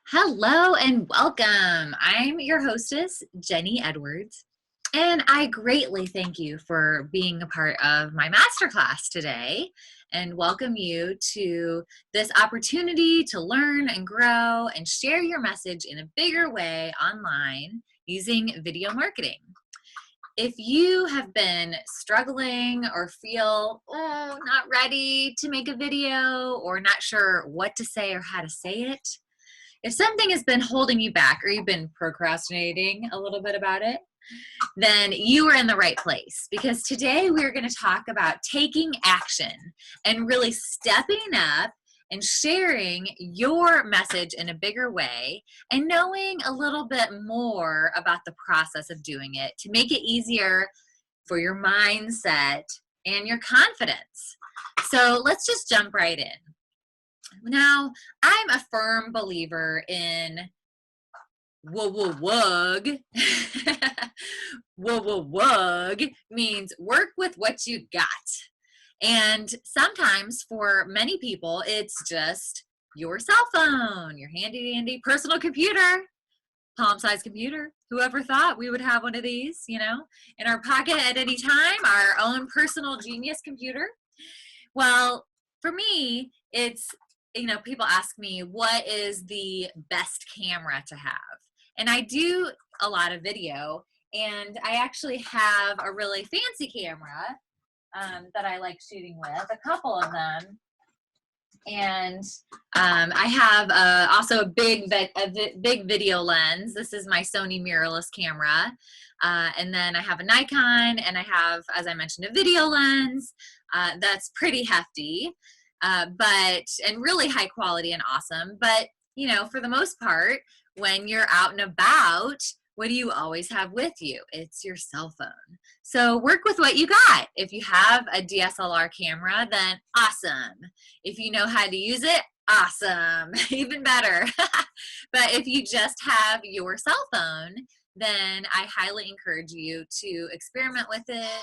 Hello and welcome. I'm your hostess, Jenny Edwards, and I greatly thank you for being a part of my masterclass today and welcome you to this opportunity to learn and grow and share your message in a bigger way online using video marketing. If you have been struggling or feel not ready to make a video or not sure what to say or how to say it, if something has been holding you back or you've been procrastinating a little bit about it, then you are in the right place, because today we're going to talk about taking action and really stepping up and sharing your message in a bigger way and knowing a little bit more about the process of doing it to make it easier for your mindset and your confidence. So let's just jump right in. Now, I'm a firm believer in wug. Wug means work with what you got. And sometimes for many people, it's just your cell phone, your handy dandy personal computer, palm-sized computer. Whoever thought we would have one of these, in our pocket at any time, our own personal genius computer. Well, for me, it's, people ask me, what is the best camera to have? And I do a lot of video, and I actually have a really fancy camera that I like shooting with, a couple of them. And I have also a big video lens. This is my Sony mirrorless camera. And then I have a Nikon, and I have, as I mentioned, a video lens that's pretty hefty, and really high quality and awesome. But, for the most part, when you're out and about, what do you always have with you? It's your cell phone. So work with what you got. If you have a DSLR camera, then awesome. If you know how to use it, awesome, even better. But if you just have your cell phone, then I highly encourage you to experiment with it.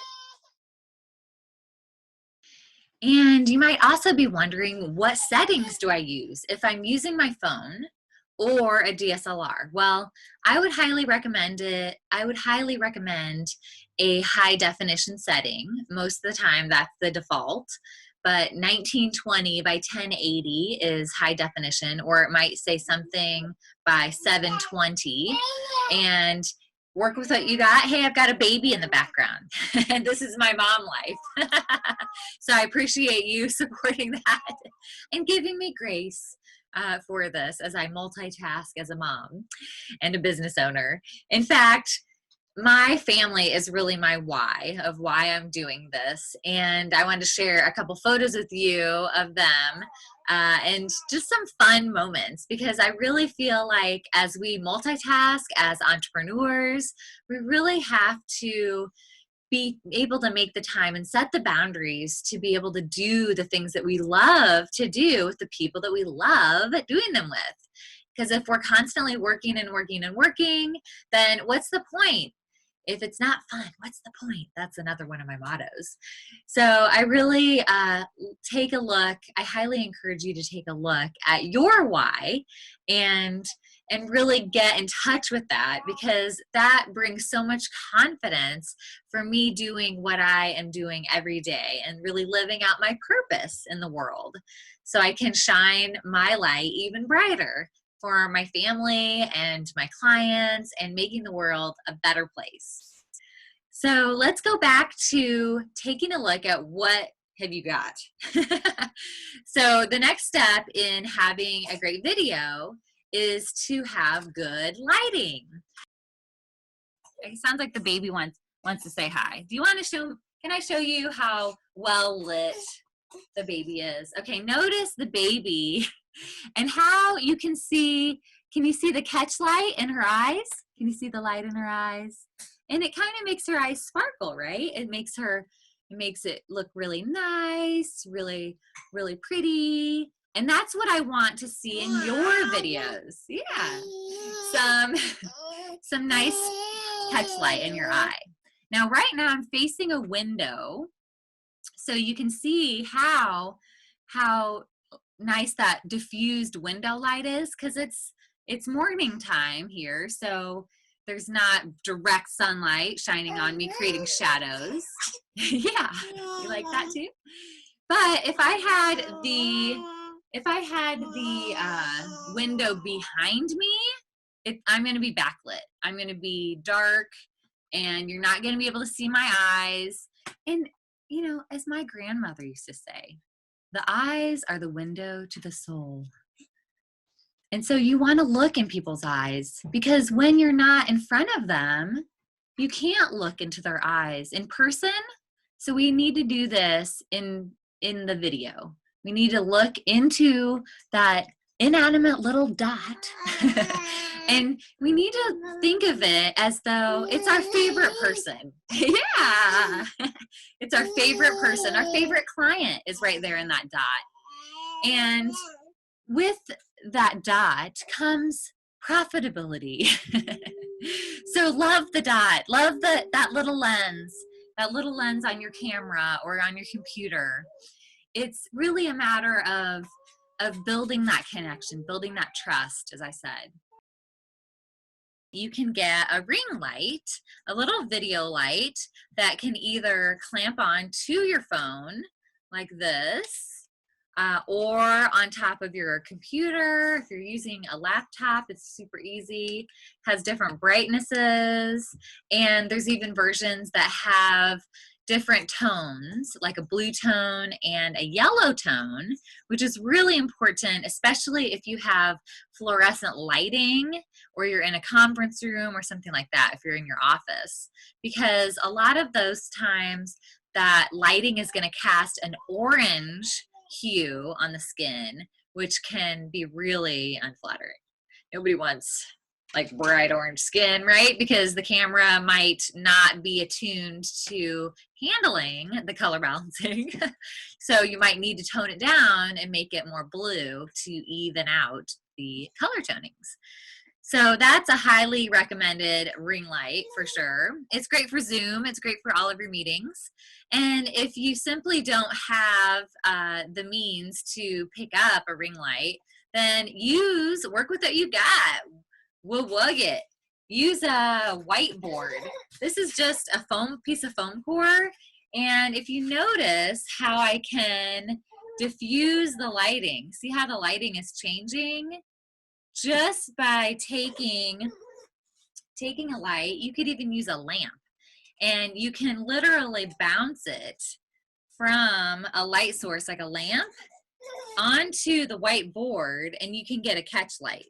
And you might also be wondering, what settings do I use if I'm using my phone or a DSLR? Well, I would highly recommend it. I would highly recommend a high definition setting. Most of the time that's the default, but 1920 by 1080 is high definition, or it might say something by 720, and work with what you got. Hey, I've got a baby in the background, and this is my mom life. So I appreciate you supporting that and giving me grace for this as I multitask as a mom and a business owner. In fact, my family is really my why of why I'm doing this, and I wanted to share a couple photos with you of them and just some fun moments, because I really feel like as we multitask as entrepreneurs, we really have to be able to make the time and set the boundaries to be able to do the things that we love to do with the people that we love doing them with. Because if we're constantly working and working and working, then what's the point? If it's not fun, what's the point? That's another one of my mottos. So I really take a look. I highly encourage you to take a look at your why and really get in touch with that, because that brings so much confidence for me doing what I am doing every day and really living out my purpose in the world, so I can shine my light even brighter for my family and my clients and making the world a better place. So let's go back to taking a look at what have you got. So the next step in having a great video is to have good lighting. It sounds like the baby wants to say hi. Do you want to show, can I show you how well lit the baby is? Okay, notice the baby and how you can you see the catch light in her eyes? Can you see the light in her eyes? And it kind of makes her eyes sparkle, right? It makes it look really nice, really, really pretty. And that's what I want to see in your videos. Yeah. Some nice catch light in your eye. Now, right now I'm facing a window, so you can see how nice that diffused window light is, because it's morning time here, so there's not direct sunlight shining on me, creating shadows. Yeah, you like that too? But if I had the window behind me, I'm going to be backlit. I'm going to be dark, and you're not going to be able to see my eyes. And, you know, as my grandmother used to say, the eyes are the window to the soul. And so you want to look in people's eyes, because when you're not in front of them, you can't look into their eyes in person. So we need to do this in the video. We need to look into that inanimate little dot and we need to think of it as though it's our favorite person. Yeah, it's our favorite person. Our favorite client is right there in that dot. And with that dot comes profitability. So love the dot, love that little lens on your camera or on your computer. It's really a matter of building that connection, building that trust, as I said. You can get a ring light, a little video light that can either clamp on to your phone like this, or on top of your computer. If you're using a laptop, it's super easy. Has different brightnesses, and there's even versions that have different tones, like a blue tone and a yellow tone, which is really important, especially if you have fluorescent lighting or you're in a conference room or something like that, if you're in your office, because a lot of those times that lighting is going to cast an orange hue on the skin, which can be really unflattering. Nobody wants like bright orange skin, right? Because the camera might not be attuned to handling the color balancing. So you might need to tone it down and make it more blue to even out the color tonings. So that's a highly recommended ring light for sure. It's great for Zoom. It's great for all of your meetings. And if you simply don't have the means to pick up a ring light, then work with what you got. Wug it. Use a whiteboard. This is just a piece of foam core. And if you notice how I can diffuse the lighting, see how the lighting is changing? Just by taking a light, you could even use a lamp, and you can literally bounce it from a light source like a lamp onto the whiteboard, and you can get a catch light.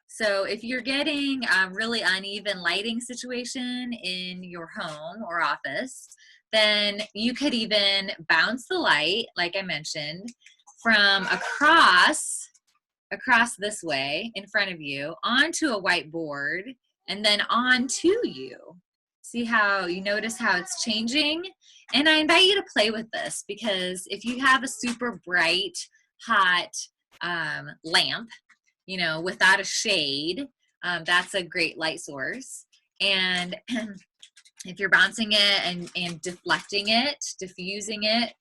So if you're getting a really uneven lighting situation in your home or office, then you could even bounce the light, like I mentioned, from across this way in front of you onto a whiteboard and then onto you. See how you notice how it's changing? And I invite you to play with this, because if you have a super bright, hot lamp, you know, without a shade, that's a great light source. And if you're bouncing it and deflecting it, diffusing it,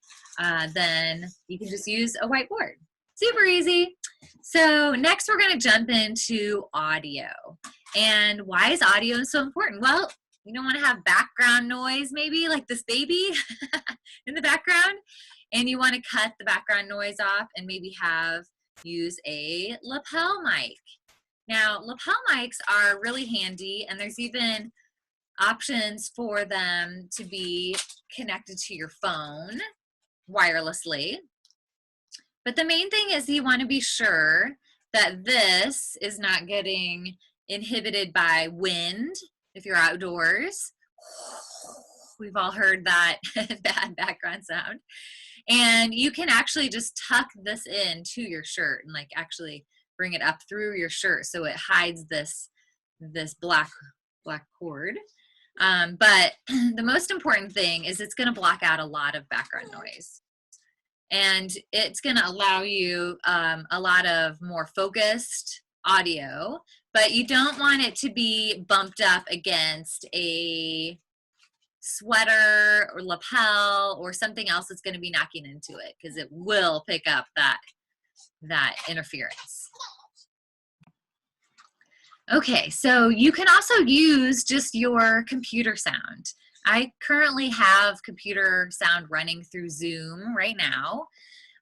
then you can just use a whiteboard. Super easy. So next we're going to jump into audio. And why is audio so important? Well, you don't want to have background noise, maybe like this baby in the background, and you want to cut the background noise off and maybe use a lapel mic. Now, lapel mics are really handy, and there's even options for them to be connected to your phone wirelessly. But the main thing is you want to be sure that this is not getting inhibited by wind if you're outdoors. We've all heard that bad background sound. And you can actually just tuck this into your shirt and like actually bring it up through your shirt so it hides this black cord. But the most important thing is it's going to block out a lot of background noise. And it's going to allow you a lot of more focused audio, but you don't want it to be bumped up against a sweater or lapel or something else that's going to be knocking into it, because it will pick up that interference. Okay, so you can also use just your computer sound. I currently have computer sound running through Zoom right now,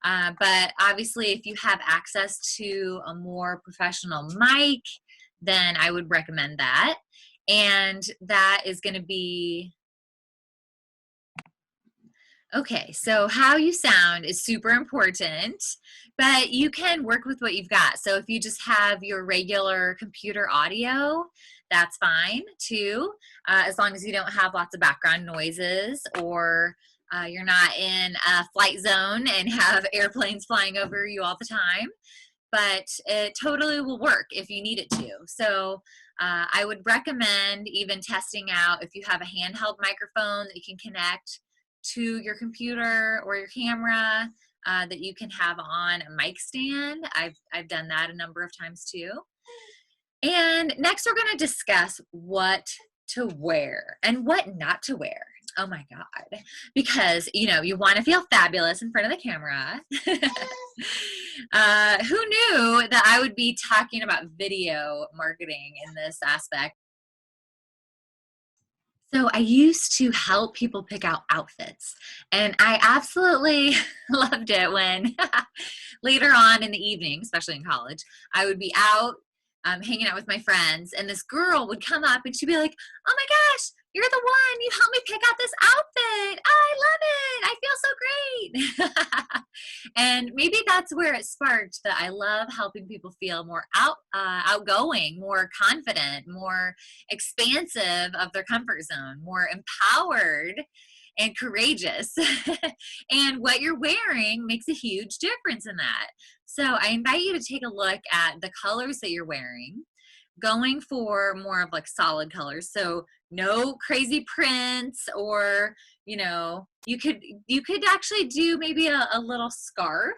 but obviously if you have access to a more professional mic, then I would recommend that. And that is going to be okay, so how you sound is super important, but you can work with what you've got. So if you just have your regular computer audio, that's fine too, as long as you don't have lots of background noises or you're not in a flight zone and have airplanes flying over you all the time. But it totally will work if you need it to. So I would recommend even testing out if you have a handheld microphone that you can connect to your computer or your camera, that you can have on a mic stand. I've done that a number of times too. And next we're going to discuss what to wear and what not to wear. Oh my God. Because, you know, you want to feel fabulous in front of the camera. Who knew that I would be talking about video marketing in this aspect? So I used to help people pick out outfits, and I absolutely loved it when later on in the evening, especially in college, I would be out hanging out with my friends, and this girl would come up and she'd be like, "Oh my gosh, you're the one! You helped me pick out this outfit! Oh, I love it! I feel so great!" And maybe that's where it sparked that I love helping people feel more outgoing, more confident, more expansive of their comfort zone, more empowered and courageous. And what you're wearing makes a huge difference in that. So I invite you to take a look at the colors that you're wearing, going for more of like solid colors. So no crazy prints, or you could actually do maybe a little scarf,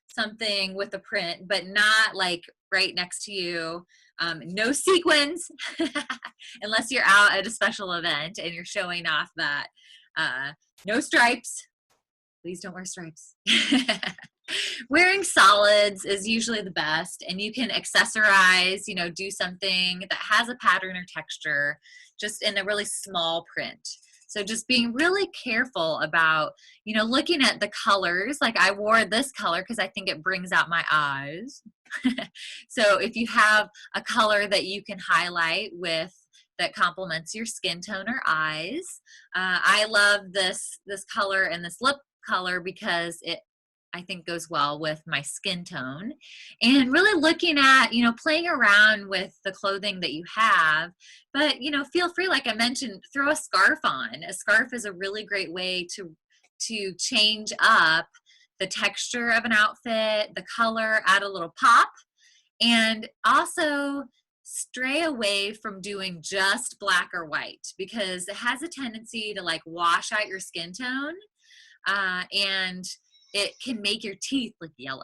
something with a print, but not like right next to you. No sequins, unless you're out at a special event and you're showing off that. No stripes. Please don't wear stripes. Wearing solids is usually the best, and you can accessorize, do something that has a pattern or texture just in a really small print. So just being really careful about, looking at the colors. Like I wore this color because I think it brings out my eyes. So if you have a color that you can highlight with that complements your skin tone or eyes. I love this color and this lip color because it, I think, goes well with my skin tone. And really looking at, playing around with the clothing that you have, but, feel free, like I mentioned, throw a scarf on. A scarf is a really great way to change up the texture of an outfit, the color, add a little pop, and also stray away from doing just black or white because it has a tendency to like wash out your skin tone, and it can make your teeth look yellow.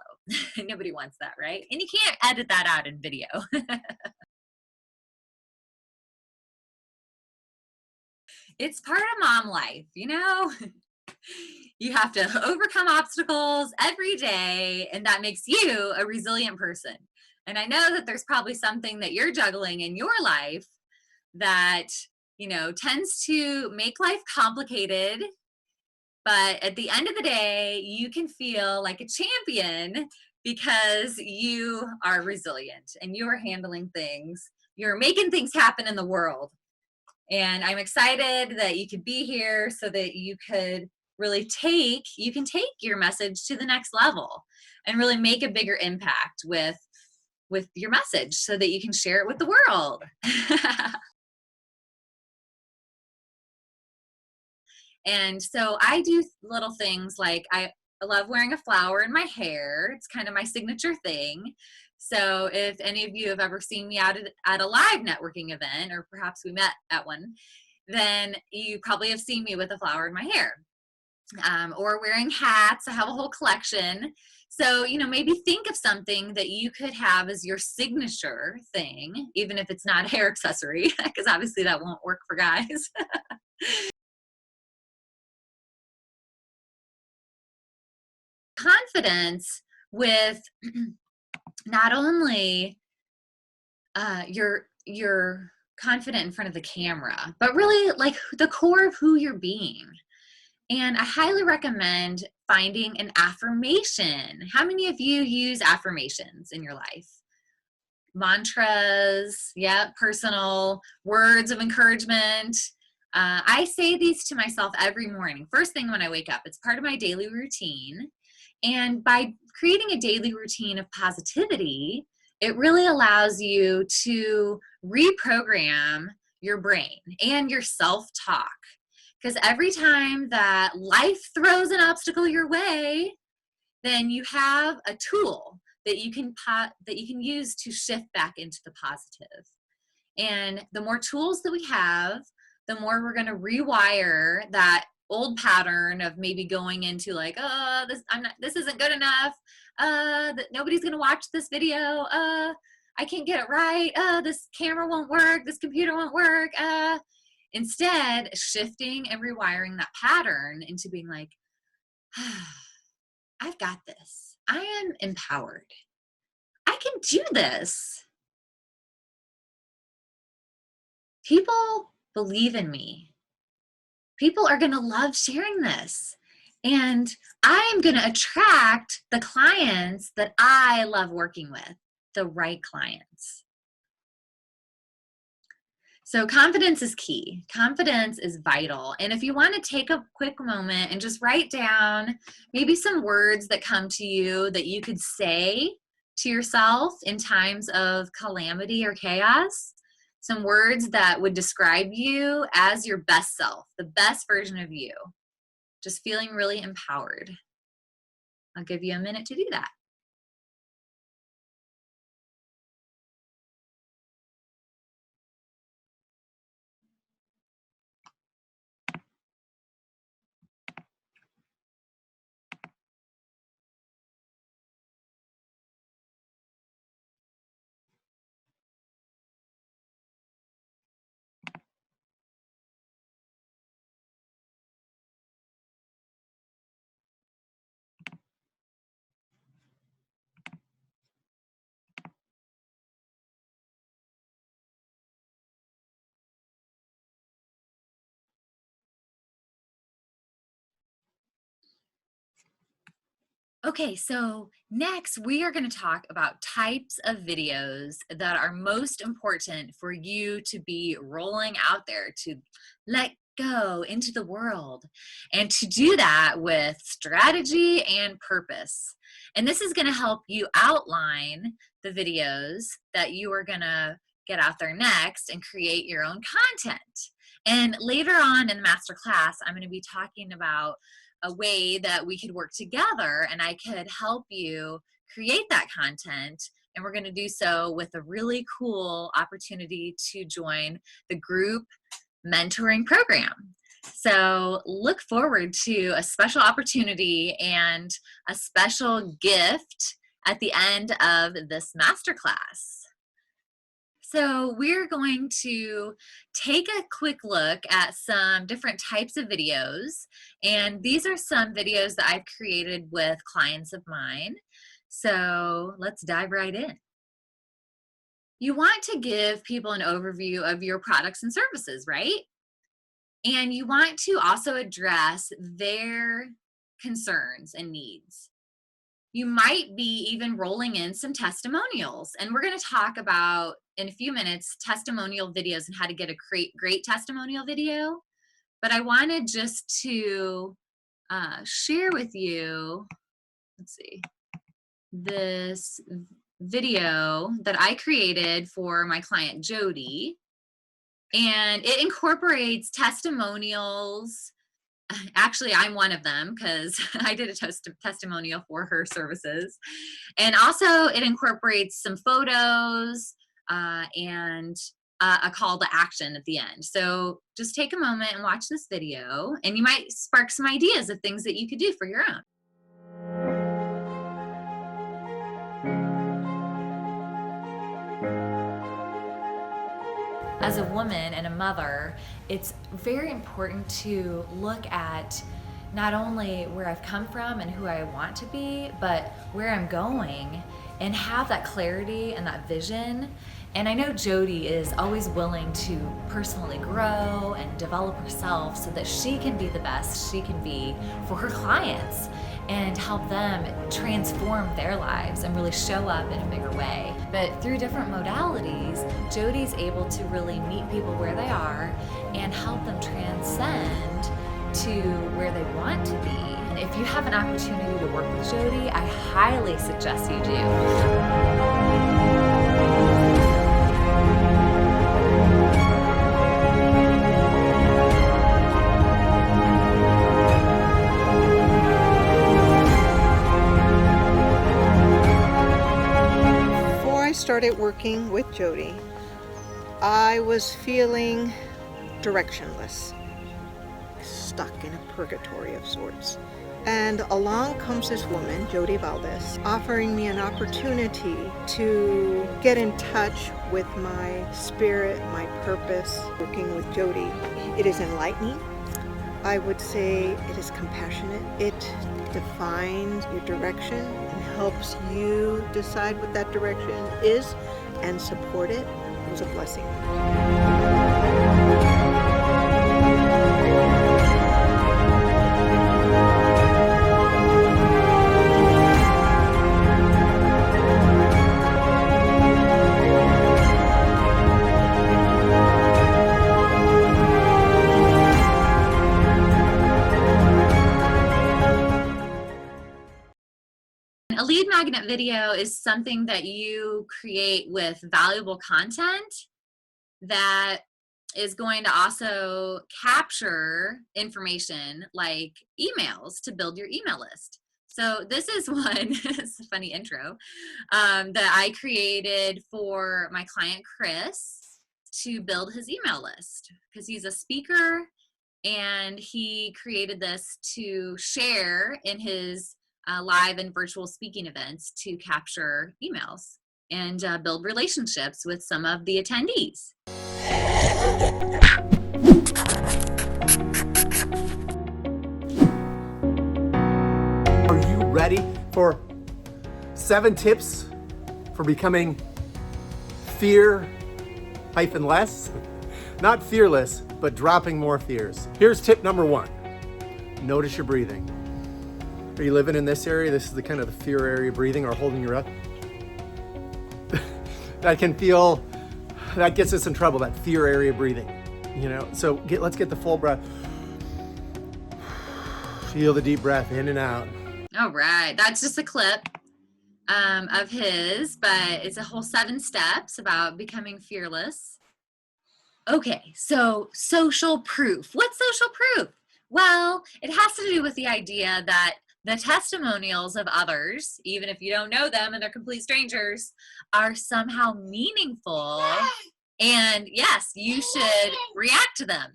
Nobody wants that, right? And you can't edit that out in video. It's part of mom life, You have to overcome obstacles every day, and that makes you a resilient person. And I know that there's probably something that you're juggling in your life that, tends to make life complicated. But at the end of the day, you can feel like a champion because you are resilient and you are handling things. You're making things happen in the world. And I'm excited that you could be here so that you could really take your message to the next level and really make a bigger impact with your message so that you can share it with the world. And so I do little things like I love wearing a flower in my hair. It's kind of my signature thing. So if any of you have ever seen me at a live networking event, or perhaps we met at one, then you probably have seen me with a flower in my hair. Or wearing hats. I have a whole collection. So, maybe think of something that you could have as your signature thing, even if it's not a hair accessory, because obviously that won't work for guys. Confidence with not only your you're confident in front of the camera, but really like the core of who you're being. And I highly recommend finding an affirmation. How many of you use affirmations in your life? Mantras, yeah, personal words of encouragement. I say these to myself every morning, first thing when I wake up. It's part of my daily routine. And by creating a daily routine of positivity, it really allows you to reprogram your brain and your self-talk. Because every time that life throws an obstacle your way, then you have a tool that you can use to shift back into the positive. And the more tools that we have, the more we're going to rewire that old pattern of maybe going into like, oh, this isn't good enough. Nobody's going to watch this video. I can't get it right. This camera won't work. This computer won't work. Instead, shifting and rewiring that pattern into being like, I've got this. I am empowered. I can do this. People believe in me. People are going to love sharing this. And I am going to attract the clients that I love working with, the right clients. So confidence is key. Confidence is vital. And if you want to take a quick moment and just write down maybe some words that come to you that you could say to yourself in times of calamity or chaos, some words that would describe you as your best self, the best version of you, just feeling really empowered. I'll give you a minute to do that. Okay, so next we are going to talk about types of videos that are most important for you to be rolling out there, to let go into the world, and to do that with strategy and purpose. And this is going to help you outline the videos that you are going to get out there next and create your own content. And later on in the masterclass, I'm going to be talking about a way that we could work together and I could help you create that content. And we're going to do so with a really cool opportunity to join the group mentoring program. So look forward to a special opportunity and a special gift at the end of this masterclass. So we're going to take a quick look at some different types of videos. And these are some videos that I've created with clients of mine. So let's dive right in. You want to give people an overview of your products and services, right? And you want to also address their concerns and needs. You might be even rolling in some testimonials. And we're going to talk about, in a few minutes, testimonial videos and how to get a great testimonial video. But I wanted just to share with you, let's see, this video that I created for my client Jody. And it incorporates testimonials. Actually, I'm one of them because I did a testimonial for her services. And also it incorporates some photos and a call to action at the end. So just take a moment and watch this video and you might spark some ideas of things that you could do for your own. As a woman and a mother, it's very important to look at not only where I've come from and who I want to be, but where I'm going and have that clarity and that vision And I know Jody is always willing to personally grow and develop herself so that she can be the best she can be for her clients and help them transform their lives and really show up in a bigger way. But through different modalities, Jody's able to really meet people where they are and help them transcend to where they want to be. And if you have an opportunity to work with Jody, I highly suggest you do. Started working with Jody, I was feeling directionless, stuck in a purgatory of sorts. And along comes this woman, Jody Valdez, offering me an opportunity to get in touch with my spirit, my purpose. Working with Jody, it is enlightening. I would say it is compassionate. It defines your direction and helps you decide what that direction is and support it. It was a blessing. A lead magnet video is something that you create with valuable content that is going to also capture information like emails to build your email list. So this is one, it's a funny intro, that I created for my client Chris to build his email list because he's a speaker and he created this to share in his live and virtual speaking events to capture emails and build relationships with some of the attendees. Are you ready for 7 tips for becoming fear-less? Not fearless, but dropping more fears. Here's tip number 1. Notice your breathing. Are you living in this area? This is the kind of the fear area breathing or holding your breath. That gets us in trouble, that fear area breathing. You know, so let's get the full breath. Feel the deep breath in and out. All right, that's just a clip of his, but it's a whole 7 steps about becoming fearless. Okay, so social proof. What's social proof? Well, it has to do with the idea that the testimonials of others, even if you don't know them and they're complete strangers, are somehow meaningful. And yes, you should react to them.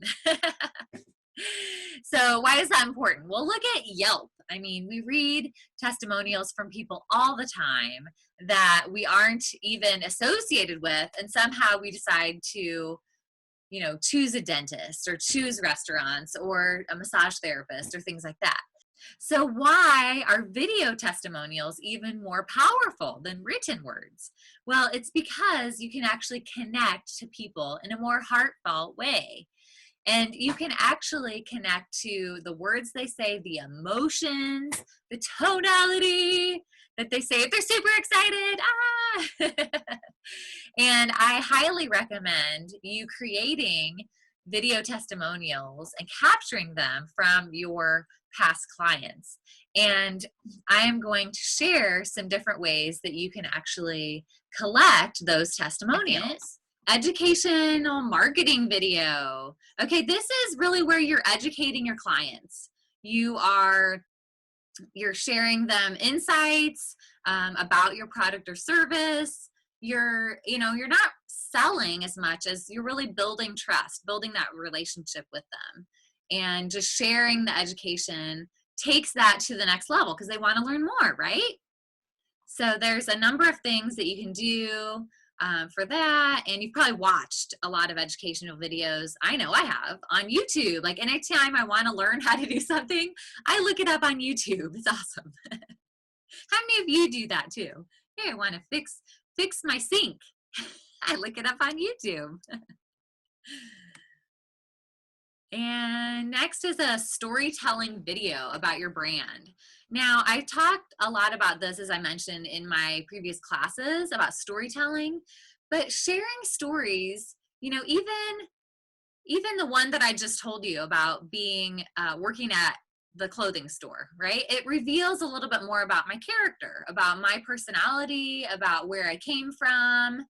So why is that important? Well, look at Yelp. I mean, we read testimonials from people all the time that we aren't even associated with, and somehow we decide to, you know, choose a dentist or choose restaurants or a massage therapist or things like that. So why are video testimonials even more powerful than written words? Well, it's because you can actually connect to people in a more heartfelt way. And you can actually connect to the words they say, the emotions, the tonality that they say if they're super excited. And I highly recommend you creating video testimonials and capturing them from your past clients. And I am going to share some different ways that you can actually collect those testimonials. Educational marketing video. Okay, this is really where you're educating your clients. You're sharing them insights about your product or service. You're not selling as much as you're really building trust, building that relationship with them. And just sharing the education takes that to the next level because they want to learn more, right? So there's a number of things that you can do for that. And you've probably watched a lot of educational videos. I know I have on YouTube. Like anytime I want to learn how to do something, I look it up on YouTube. It's awesome. How many of you do that too? Hey, I want to fix my sink. I look it up on YouTube. And next is a storytelling video about your brand. Now, I talked a lot about this, as I mentioned in my previous classes, about storytelling, but sharing stories, you know, even the one that I just told you about being working at the clothing store, right? It reveals a little bit more about my character, about my personality, about where I came from.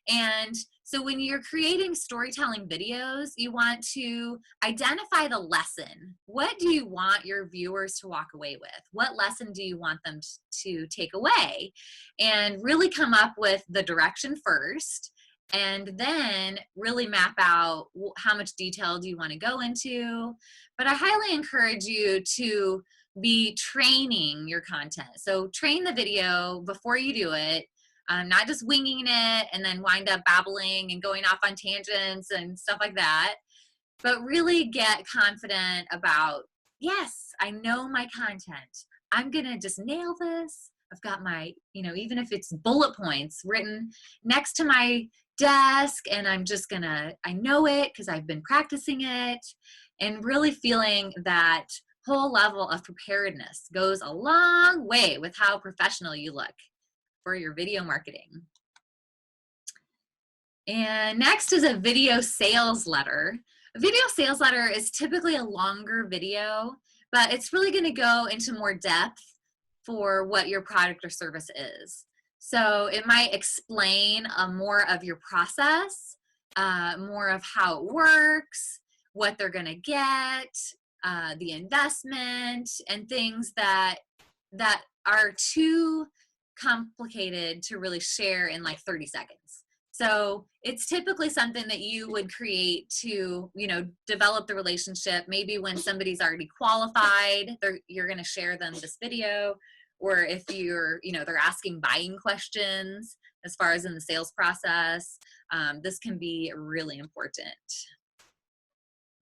And so when you're creating storytelling videos, you want to identify the lesson. What do you want your viewers to walk away with? What lesson do you want them to take away? And really come up with the direction first, and then really map out how much detail do you want to go into. But I highly encourage you to be training your content. So train the video before you do it, not just winging it and then wind up babbling and going off on tangents and stuff like that, but really get confident about, yes, I know my content. I'm gonna just nail this. I've got my, you know, even if it's bullet points written next to my desk, and I'm just gonna, I know it because I've been practicing it, and really feeling that whole level of preparedness goes a long way with how professional you look for your video marketing. And next is a video sales letter. A video sales letter is typically a longer video, but it's really going to go into more depth for what your product or service is. So it might explain more of your process, more of how it works, what they're going to get, the investment, and things that are too complicated to really share in like 30 seconds. So it's typically something that you would create to, you know, develop the relationship. Maybe when somebody's already qualified, you're going to share them this video. Or if you're, you know, they're asking buying questions as far as in the sales process, this can be really important.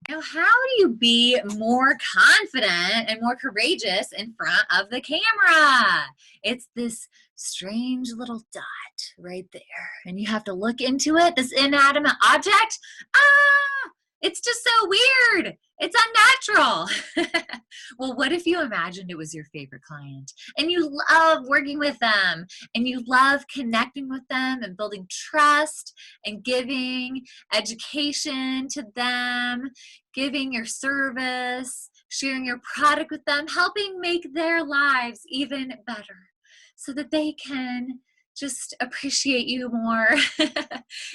Now, how do you be more confident and more courageous in front of the camera? It's this strange little dot right there, and you have to look into it, this inanimate object. It's just so weird. It's unnatural. Well, what if you imagined it was your favorite client and you love working with them and you love connecting with them and building trust and giving education to them, giving your service, sharing your product with them, helping make their lives even better so that they can just appreciate you more.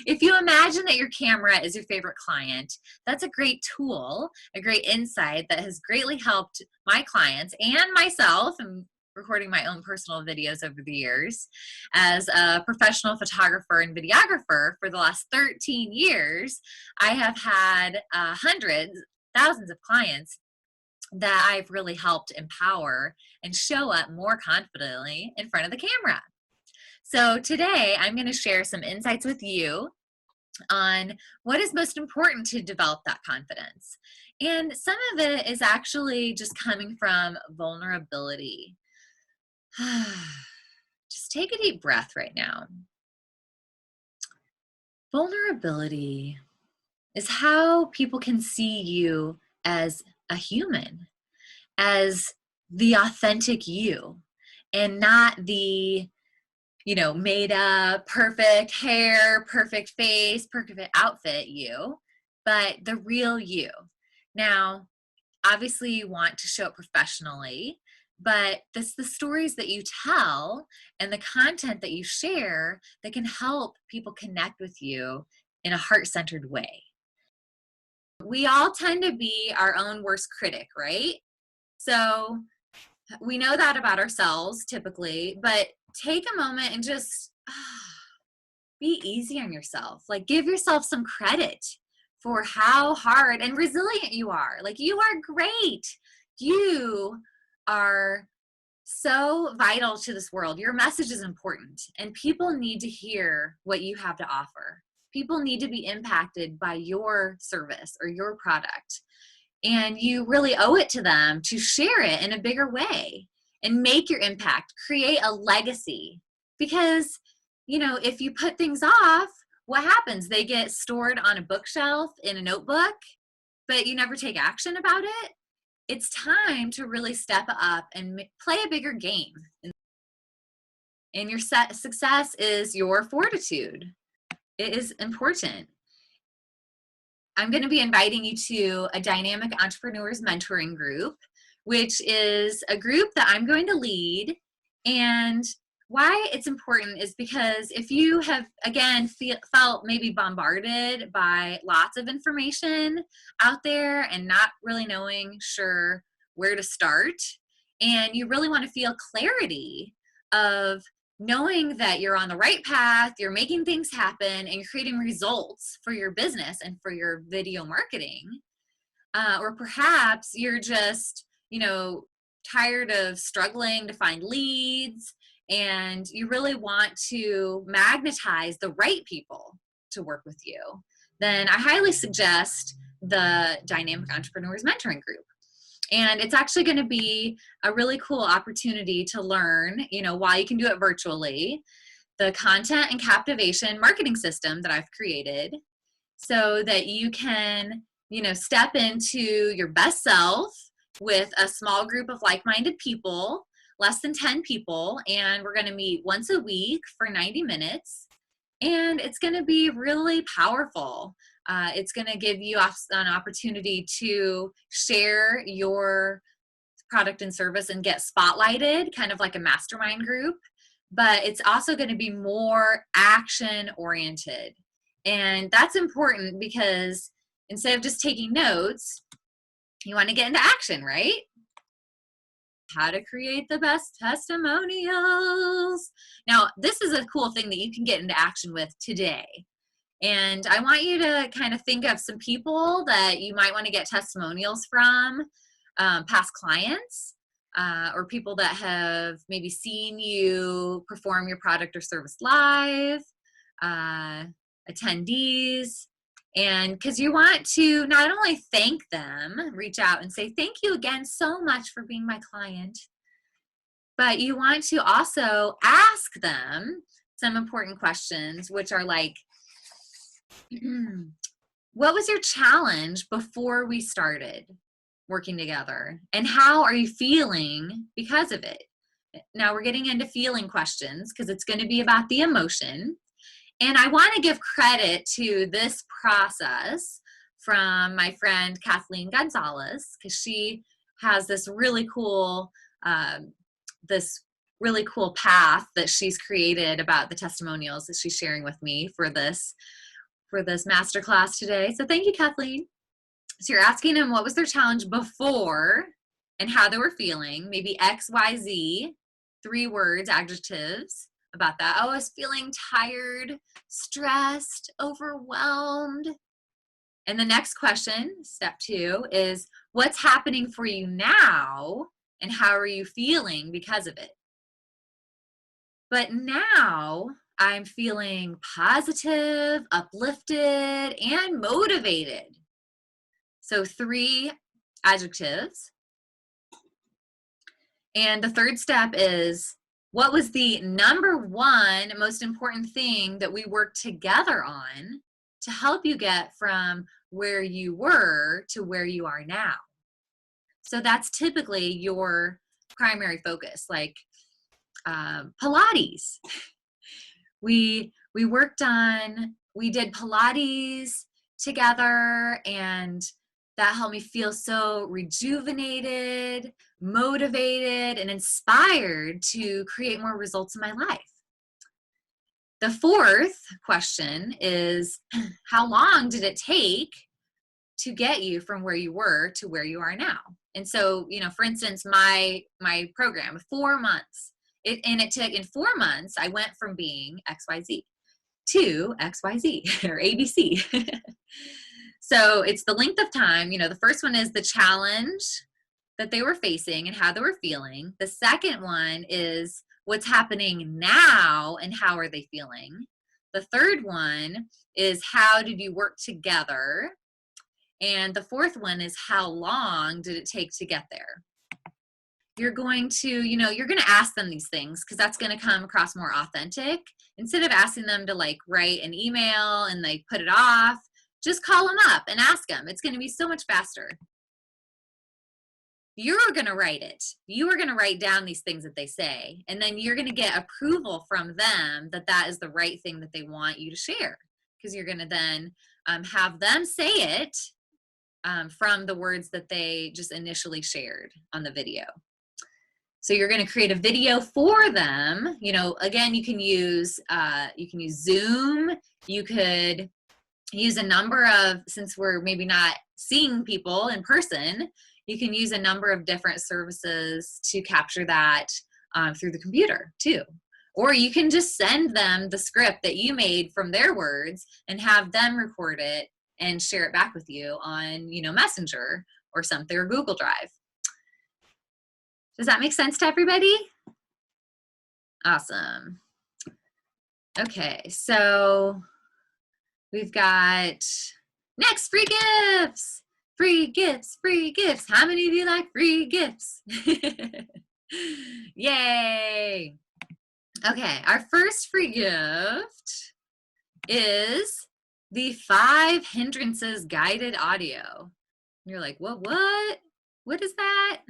If you imagine that your camera is your favorite client, that's a great tool, a great insight that has greatly helped my clients and myself. I'm recording my own personal videos over the years as a professional photographer and videographer for the last 13 years. I have had hundreds, thousands of clients that I've really helped empower and show up more confidently in front of the camera. So today I'm going to share some insights with you on what is most important to develop that confidence. And some of it is actually just coming from vulnerability. Just take a deep breath right now. Vulnerability is how people can see you as a human, as the authentic you, and not the, you know, made up, perfect hair, perfect face, perfect outfit you, but the real you. Now, obviously you want to show up professionally, but it's the stories that you tell and the content that you share that can help people connect with you in a heart-centered way. We all tend to be our own worst critic, right? So we know that about ourselves typically, but take a moment and just be easy on yourself. Like, give yourself some credit for how hard and resilient you are. Like, you are great. You are so vital to this world. Your message is important, and people need to hear what you have to offer. People need to be impacted by your service or your product. And you really owe it to them to share it in a bigger way and make your impact, create a legacy. Because, you know, if you put things off, what happens? They get stored on a bookshelf in a notebook, but you never take action about it. It's time to really step up and play a bigger game. And your success is your fortitude. It is important. I'm going to be inviting you to a Dynamic Entrepreneurs Mentoring Group, which is a group that I'm going to lead. And why it's important is because if you have, again, felt maybe bombarded by lots of information out there and not really sure where to start, and you really want to feel clarity of knowing that you're on the right path, you're making things happen, and you're creating results for your business and for your video marketing, or perhaps you're just, tired of struggling to find leads, and you really want to magnetize the right people to work with you, then I highly suggest the Dynamic Entrepreneurs Mentoring Group. And it's actually going to be a really cool opportunity to learn, while you can do it virtually, the content and captivation marketing system that I've created so that you can, step into your best self with a small group of like-minded people, less than 10 people, and we're going to meet once a week for 90 minutes, and it's going to be really powerful. It's going to give you an opportunity to share your product and service and get spotlighted, kind of like a mastermind group, but it's also going to be more action-oriented. And that's important because instead of just taking notes, you want to get into action, right? How to create the best testimonials. Now, this is a cool thing that you can get into action with today. And I want you to kind of think of some people that you might want to get testimonials from, past clients, or people that have maybe seen you perform your product or service live, attendees. And because you want to not only thank them, reach out and say, thank you again so much for being my client, but you want to also ask them some important questions, which are like, what was your challenge before we started working together? And how are you feeling because of it? Now we're getting into feeling questions because it's going to be about the emotion. And I want to give credit to this process from my friend Kathleen Gonzalez, because she has this really cool path that she's created about the testimonials that she's sharing with me for this masterclass today. So thank you, Kathleen. So you're asking them what was their challenge before and how they were feeling, maybe X, Y, Z, 3 words, adjectives about that. Oh, I was feeling tired, stressed, overwhelmed. And the next question, step 2, is what's happening for you now and how are you feeling because of it? But now I'm feeling positive, uplifted, and motivated. So 3 adjectives. And the third step is, what was the number 1 most important thing that we worked together on to help you get from where you were to where you are now? So that's typically your primary focus, like Pilates. We did Pilates together, and that helped me feel so rejuvenated, motivated, and inspired to create more results in my life. The 4th question is, how long did it take to get you from where you were to where you are now? And so, for instance, my program, 4 months. It took, in 4 months, I went from being XYZ to XYZ, or ABC. So it's the length of time. The first one is the challenge that they were facing and how they were feeling. The second one is what's happening now and how are they feeling. The third one is how did you work together? And the fourth one is how long did it take to get there? You're going to, you're going to ask them these things because that's going to come across more authentic instead of asking them to like write an email and like put it off, just call them up and ask them. It's going to be so much faster. You're going to write it. You are going to write down these things that they say, and then you're going to get approval from them that that is the right thing that they want you to share, because you're going to then have them say it from the words that they just initially shared on the video. So you're going to create a video for them. You know, again, you can use Zoom. You could use a number of, since we're maybe not seeing people in person, you can use a number of different services to capture that through the computer too. Or you can just send them the script that you made from their words and have them record it and share it back with you on, you know, Messenger or something, or Google Drive. Does that make sense to everybody? Awesome. Okay, so we've got next, free gifts. Free gifts, free gifts. How many of you like free gifts? Yay. Okay, our first free gift is the 5 hindrances guided audio. And you're like, what? What is that?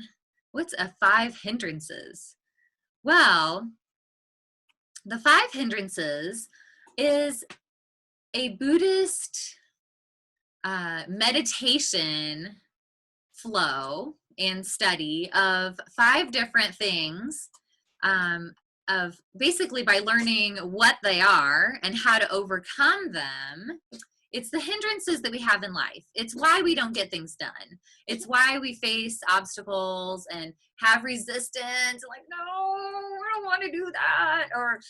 What's a 5 hindrances? Well, the 5 hindrances is a Buddhist meditation flow and study of 5 different things, of basically by learning what they are and how to overcome them. It's the hindrances that we have in life. It's why we don't get things done. It's why we face obstacles and have resistance. Like, no, I don't want to do that. Or,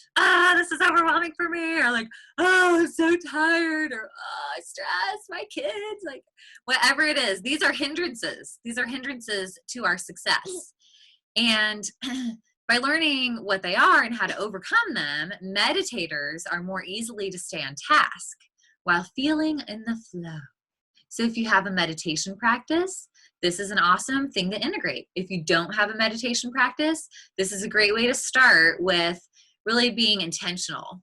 this is overwhelming for me. Or like, oh, I'm so tired. Or, I stress my kids. Like, whatever it is, these are hindrances. These are hindrances to our success. And by learning what they are and how to overcome them, meditators are more easily to stay on task while feeling in the flow. So if you have a meditation practice, this is an awesome thing to integrate. If you don't have a meditation practice, this is a great way to start with really being intentional.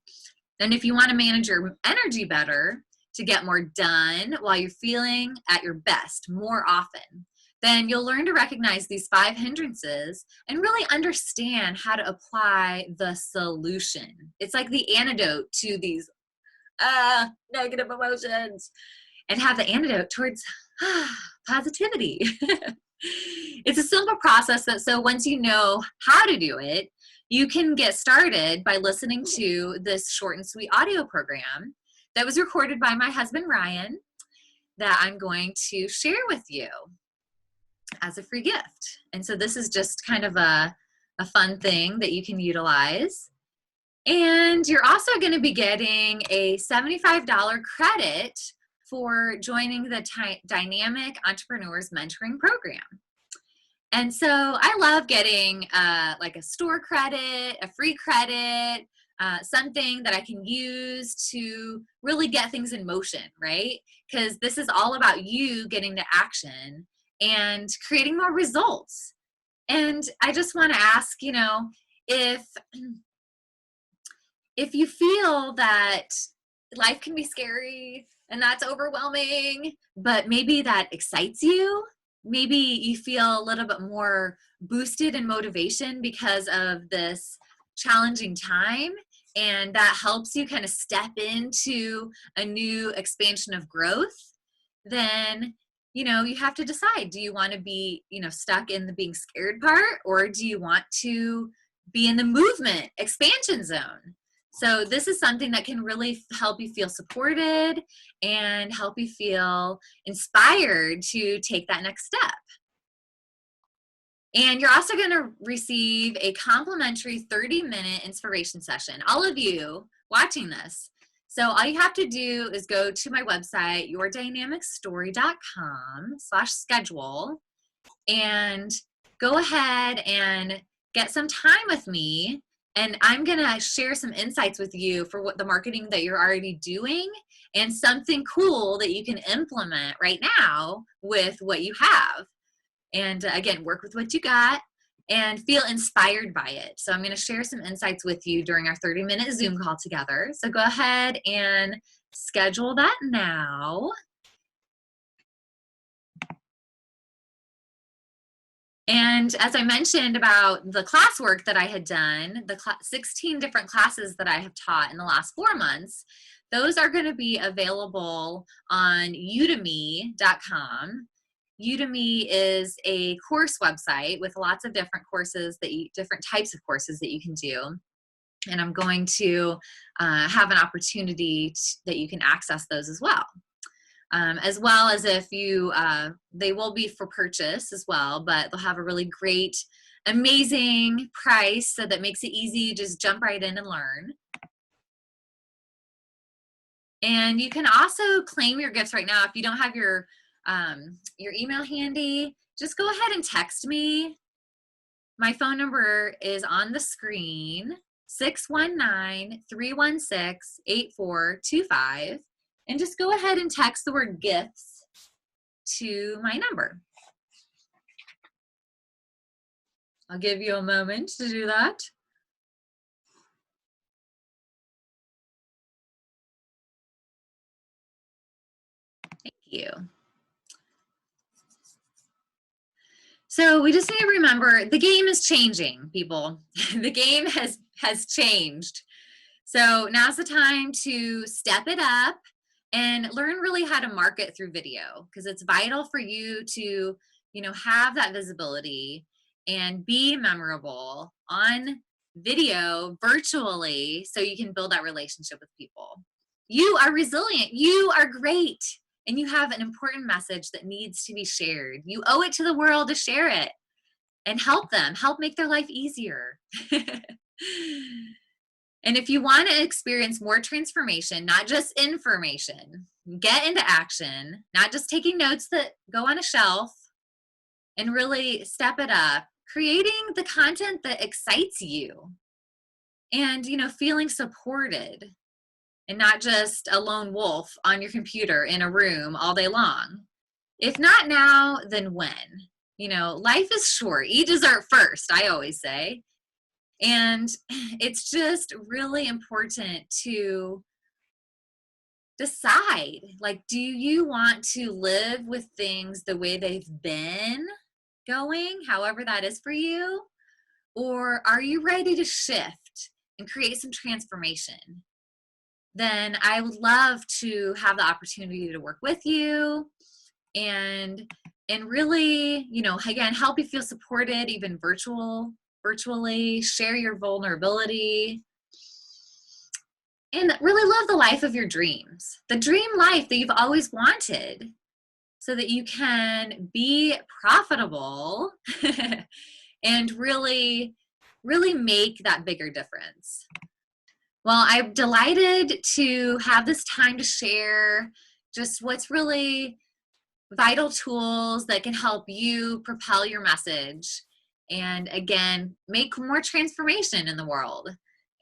And if you want to manage your energy better to get more done while you're feeling at your best more often, then you'll learn to recognize these 5 hindrances and really understand how to apply the solution. It's like the antidote to these negative emotions, and have the antidote towards positivity. It's a simple process so once you know how to do it, you can get started by listening to this short and sweet audio program that was recorded by my husband, Ryan, that I'm going to share with you as a free gift. And so this is just kind of a fun thing that you can utilize. And you're also going to be getting a $75 credit for joining the Dynamic Entrepreneurs Mentoring Program. And so I love getting like a store credit, a free credit, something that I can use to really get things in motion, right? Because this is all about you getting to action and creating more results. And I just want to ask, you know, if you feel that life can be scary and that's overwhelming, but maybe that excites you, maybe you feel a little bit more boosted in motivation because of this challenging time, and that helps you kind of step into a new expansion of growth, then, you know, you have to decide, do you want to be, you know, stuck in the being scared part, or do you want to be in the movement expansion zone? So this is something that can really help you feel supported and help you feel inspired to take that next step. And you're also going to receive a complimentary 30-minute inspiration session. All of you watching this. So all you have to do is go to my website, yourdynamicstory.com/schedule, and go ahead and get some time with me. And I'm going to share some insights with you for what the marketing that you're already doing and something cool that you can implement right now with what you have. And again, work with what you got and feel inspired by it. So I'm going to share some insights with you during our 30-minute Zoom call together. So go ahead and schedule that now. And as I mentioned about the classwork that I had done, the 16 different classes that I have taught in the last 4 months, those are going to be available on udemy.com. Udemy is a course website with lots of different courses different types of courses that you can do. And I'm going to have an opportunity that you can access those as well. As well as if you, they will be for purchase as well, but they'll have a really great, amazing price, so that makes it easy. Just jump right in and learn. And you can also claim your gifts right now. If you don't have your email handy, just go ahead and text me. My phone number is on the screen, 619-316-8425. And just go ahead and text the word gifts to my number. I'll give you a moment to do that. Thank you. So we just need to remember the game is changing, people. The game has changed. So now's the time to step it up and learn really how to market through video, because it's vital for you to, have that visibility and be memorable on video virtually, so you can build that relationship with people. You are resilient. You are great. And you have an important message that needs to be shared. You owe it to the world to share it and help them, help make their life easier. And if you want to experience more transformation, not just information, get into action, not just taking notes that go on a shelf, and really step it up, creating the content that excites you, and, feeling supported, and not just a lone wolf on your computer in a room all day long. If not now, then when? Life is short. Eat dessert first, I always say. And it's just really important to decide, do you want to live with things the way they've been going, however that is for you? Or are you ready to shift and create some transformation? Then I would love to have the opportunity to work with you and really, again, help you feel supported, even virtually, share your vulnerability, and really live the life of your dreams, the dream life that you've always wanted, so that you can be profitable and really make that bigger difference. Well, I'm delighted to have this time to share just what's really vital tools that can help you propel your message and, again, make more transformation in the world,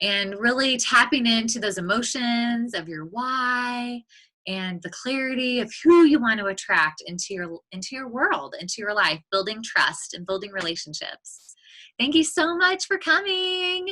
and really tapping into those emotions of your why and the clarity of who you want to attract into your world, into your life, building trust and building relationships. Thank you so much for coming.